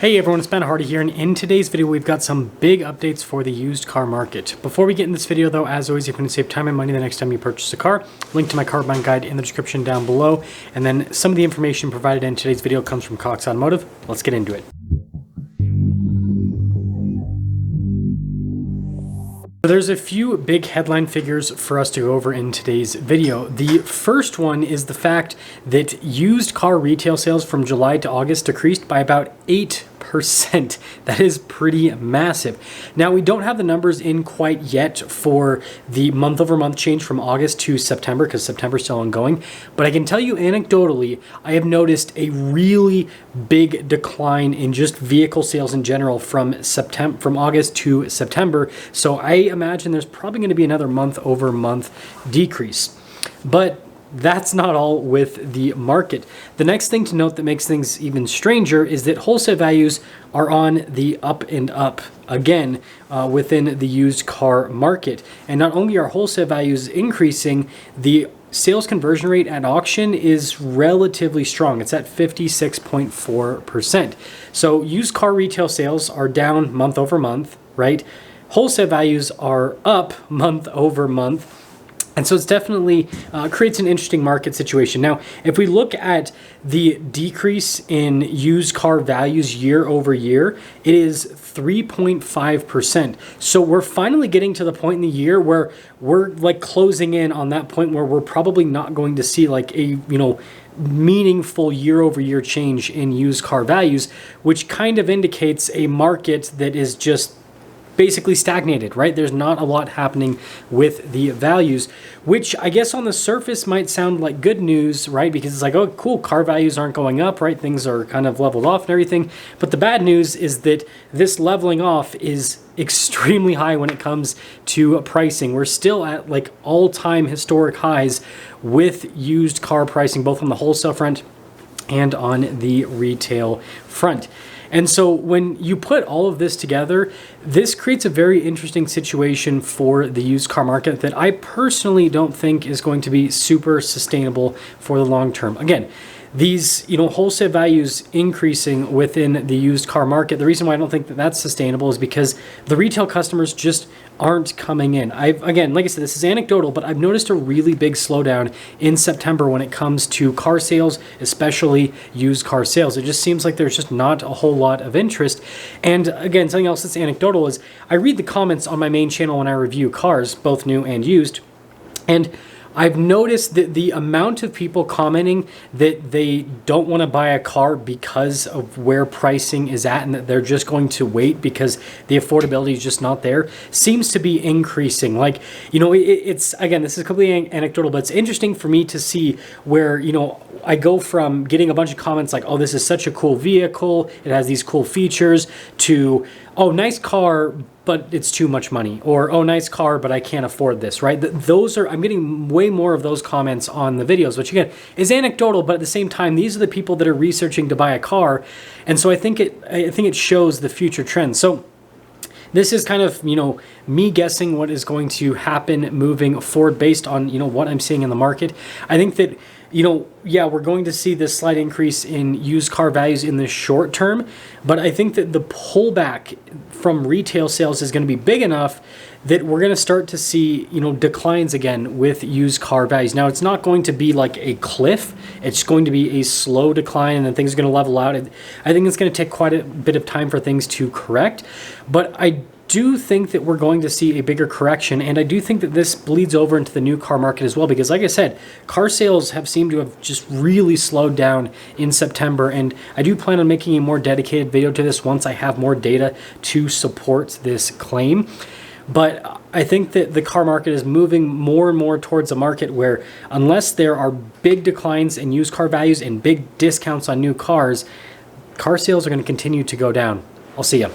Hey everyone, it's Ben Hardy here, and in today's video we've got some big updates for the used car market. Before we get in this video though, as always, you can save time and money the next time you purchase a car. Link to my car buying guide in the description down below, and then some of the information provided in today's video comes from Cox Automotive. Let's get into it. There's a few big headline figures for us to go over in today's video. The first one is the fact that used car retail sales from July to August decreased by about 8%. That is pretty massive. Now, we don't have the numbers in quite yet for the month-over-month change from August to September, because September's still ongoing, but I can tell you anecdotally, I have noticed a really big decline in just vehicle sales in general from August to September. So I imagine there's probably going to be another month-over-month decrease. But that's not all with the market. The next thing to note that makes things even stranger is that wholesale values are on the up and up again within the used car market. And not only are wholesale values increasing, the sales conversion rate at auction is relatively strong. It's at 56.4%. So used car retail sales are down month over month, right? Wholesale values are up month over month. And so it's definitely creates an interesting market situation. Now, if we look at the decrease in used car values year over year, it is 3.5%. So we're finally getting to the point in the year where we're like closing in on that point where we're probably not going to see like a, meaningful year over year change in used car values, which kind of indicates a market that is just basically stagnated, right? There's not a lot happening with the values, which I guess on the surface might sound like good news, right? Because it's like, oh, cool, car values aren't going up, right? Things are kind of leveled off and everything. But the bad news is that this leveling off is extremely high when it comes to pricing. We're still at like all-time historic highs with used car pricing, both on the wholesale front and on the retail front. And so when you put all of this together, this creates a very interesting situation for the used car market that I personally don't think is going to be super sustainable for the long term. Again, these wholesale values increasing within the used car market, the reason why I don't think that that's sustainable is because the retail customers just aren't coming in. Again, like I said, this is anecdotal, but I've noticed a really big slowdown in September when it comes to car sales, especially used car sales. It just seems like there's just not a whole lot of interest. And again, something else that's anecdotal is I read the comments on my main channel when I review cars, both new and used, and I've noticed that the amount of people commenting that they don't want to buy a car because of where pricing is at and that they're just going to wait because the affordability is just not there seems to be increasing. Like, it's, again, this is completely anecdotal, but it's interesting for me to see where, I go from getting a bunch of comments like, oh, this is such a cool vehicle, it has these cool features, to, oh, nice car, but it's too much money, or, oh, nice car, but I can't afford this, right? I'm getting way more of those comments on the videos, which again is anecdotal, but at the same time, these are the people that are researching to buy a car. And so I think it shows the future trends. So this is kind of, me guessing what is going to happen moving forward based on, what I'm seeing in the market. I think that, yeah, we're going to see this slight increase in used car values in the short term, but I think that the pullback from retail sales is going to be big enough that we're going to start to see, declines again with used car values. Now, it's not going to be like a cliff. It's going to be a slow decline, and then things are going to level out. I think it's going to take quite a bit of time for things to correct, but I do think that we're going to see a bigger correction, and I do think that this bleeds over into the new car market as well, because like I said, car sales have seemed to have just really slowed down in September, and I do plan on making a more dedicated video to this once I have more data to support this claim. But I think that the car market is moving more and more towards a market where, unless there are big declines in used car values and big discounts on new cars, car sales are going to continue to go down. I'll see you.